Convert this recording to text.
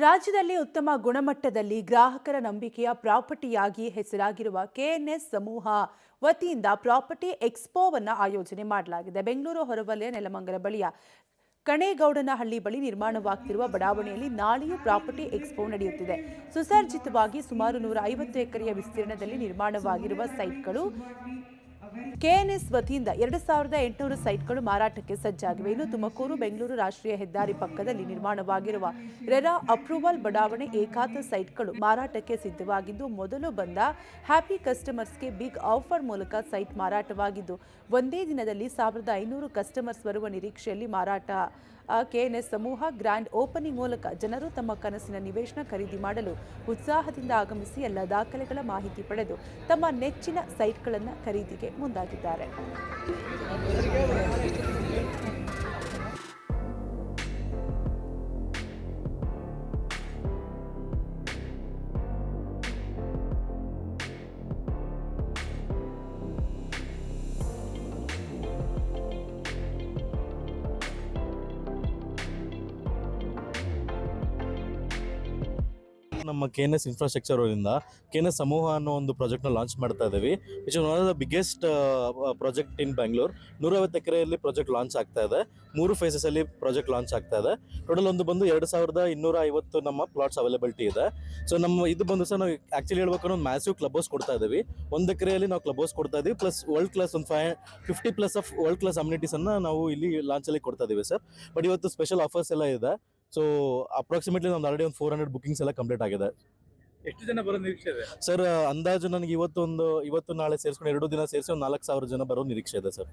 ರಾಜ್ಯದಲ್ಲಿ ಉತ್ತಮ ಗುಣಮಟ್ಟದಲ್ಲಿ ಗ್ರಾಹಕರ ನಂಬಿಕೆಯ ಪ್ರಾಪರ್ಟಿಯಾಗಿ ಹೆಸರಾಗಿರುವ ಕೆಎನ್ಎಸ್ ಸಮೂಹ ವತಿಯಿಂದ ಪ್ರಾಪರ್ಟಿ ಎಕ್ಸ್ಪೋವನ್ನು ಆಯೋಜನೆ ಮಾಡಲಾಗಿದೆ. ಬೆಂಗಳೂರು ಹೊರವಲಯ ನೆಲಮಂಗಲ ಬಳಿಯ ಕಣೇಗೌಡನಹಳ್ಳಿ ಬಳಿ ನಿರ್ಮಾಣವಾಗ್ತಿರುವ ಬಡಾವಣೆಯಲ್ಲಿ ನಾಳೆಯೂ ಪ್ರಾಪರ್ಟಿ ಎಕ್ಸ್ಪೋ ನಡೆಯುತ್ತಿದೆ. ಸುಸರ್ಜಿತವಾಗಿ ಸುಮಾರು 150 ಎಕರೆಯ ವಿಸ್ತೀರ್ಣದಲ್ಲಿ ನಿರ್ಮಾಣವಾಗಿರುವ ಸೈಟ್ಗಳು ಕೆಎನ್ಎಸ್ ವತಿಯಿಂದ 2800 ಸೈಟ್ಗಳು ಮಾರಾಟಕ್ಕೆ ಸಜ್ಜಾಗಿವೆ. ಇನ್ನು ತುಮಕೂರು ಬೆಂಗಳೂರು ರಾಷ್ಟ್ರೀಯ ಹೆದ್ದಾರಿ ಪಕ್ಕದಲ್ಲಿ ನಿರ್ಮಾಣವಾಗಿರುವ ರೆರಾ ಅಪ್ರೂವಲ್ ಬಡಾವಣೆ ಏಕಾಂತ ಸೈಟ್ಗಳು ಮಾರಾಟಕ್ಕೆ ಸಿದ್ಧವಾಗಿದ್ದು, ಮೊದಲು ಬಂದ ಹ್ಯಾಪಿ ಕಸ್ಟಮರ್ಸ್ಗೆ ಬಿಗ್ ಆಫರ್ ಮೂಲಕ ಸೈಟ್ ಮಾರಾಟವಾಗಿದ್ದು, ಒಂದೇ ದಿನದಲ್ಲಿ 1500 ಕಸ್ಟಮರ್ಸ್ ಬರುವ ನಿರೀಕ್ಷೆಯಲ್ಲಿ ಮಾರಾಟ. ಕೆಎನ್ಎಸ್ ಸಮೂಹ ಗ್ರ್ಯಾಂಡ್ ಓಪನಿಂಗ್ ಮೂಲಕ ಜನರು ತಮ್ಮ ಕನಸಿನ ನಿವೇಶನ ಖರೀದಿ ಮಾಡಲು ಉತ್ಸಾಹದಿಂದ ಆಗಮಿಸಿ ಎಲ್ಲ ದಾಖಲೆಗಳ ಮಾಹಿತಿ ಪಡೆದು ತಮ್ಮ ನೆಚ್ಚಿನ ಸೈಟ್ಗಳನ್ನು ಖರೀದಿಗೆ ಮುಂದಾಗಿದ್ದಾರೆ. ನಮ್ಮ ಕೆಎನ್ಎಸ್ ಇನ್ಫ್ರಾಸ್ಟ್ರಕ್ಚರ್ ಇಂದ ಕೆಎನ್ಎಸ್ ಸಮೂಹ ಅನ್ನೋ ಒಂದು ಪ್ರಾಜೆಕ್ಟ್ನ ಲಾಂಚ್ ಮಾಡ್ತಾ ಇದ್ದೀವಿ. Which is one of the biggest project in Bangalore. 150 ಎಕರೆಯಲ್ಲಿ ಪ್ರಾಜೆಕ್ಟ್ ಲಾಂಚ್ ಆಗ್ತಾ ಇದೆ. 3 ಫೇಸಸ್ ಅಲ್ಲಿ ಪ್ರಾಜೆಕ್ಟ್ ಲಾಂಚ್ ಆಗ್ತಾ ಇದೆ. ಟೋಟಲ್ ಒಂದು ಬಂದು 2250 ನಮ್ಮ ಪ್ಲಾಟ್ಸ್ ಅವೈಲೇಬಿಲಿಟಿ ಇದೆ. ಸೊ ನಮ್ಮ ಇದು ಬಂದು ಸರ್ ನಾವು ಆಕ್ಚುಲಿ ಹೇಳ್ಬೇಕು ಒಂದು ಮ್ಯಾಸಿವ್ ಕ್ಲಬ್ ಹೌಸ್ ಕೊಡ್ತಾ ಇದ್ದೀವಿ. 1 ಎಕರೆಯಲ್ಲಿ ನಾವು ಕ್ಲಬ್ ಹೌಸ್ ಕೊಡ್ತಾ ಇದ್ದೀವಿ, ಪ್ಲಸ್ ವರ್ಲ್ಡ್ ಕ್ಲಾಸ್ ಒಂದು 50 plus of world class amenities ಅನ್ನ ನಾವು ಇಲ್ಲಿ ಲಾಂಚ್ ಅಲ್ಲಿ ಕೊಡ್ತಾ ಇದ್ದೀವಿ ಸರ್. ಬಟ್ ಇವತ್ತು ಸ್ಪೆಷಲ್ ಆಫರ್ಸ್ ಎಲ್ಲ ಇದೆ. ಸೊ ಅಪ್ರಾಕ್ಸಿಮೇಟ್ಲಿ ನಮ್ದು ಆಲ್ರೆಡಿ ಒಂದು 400 ಬುಕಿಂಗ್ಸ್ ಎಲ್ಲ ಕಂಪ್ಲೀಟ್ ಆಗಿದೆ. ಎಷ್ಟು ಜನ ಬರೋ ನಿರೀಕ್ಷೆ ಇದೆ ಸರ್? ಅಂದಾಜು ನನಗೆ ಇವತ್ತು ನಾಳೆ ಸೇರಿಸ್ಕೊಂಡು 2 ದಿನ ಸೇರಿಸಿ ಒಂದು 4000 ಜನ ಬರೋ ನಿರೀಕ್ಷೆ ಇದೆ ಸರ್.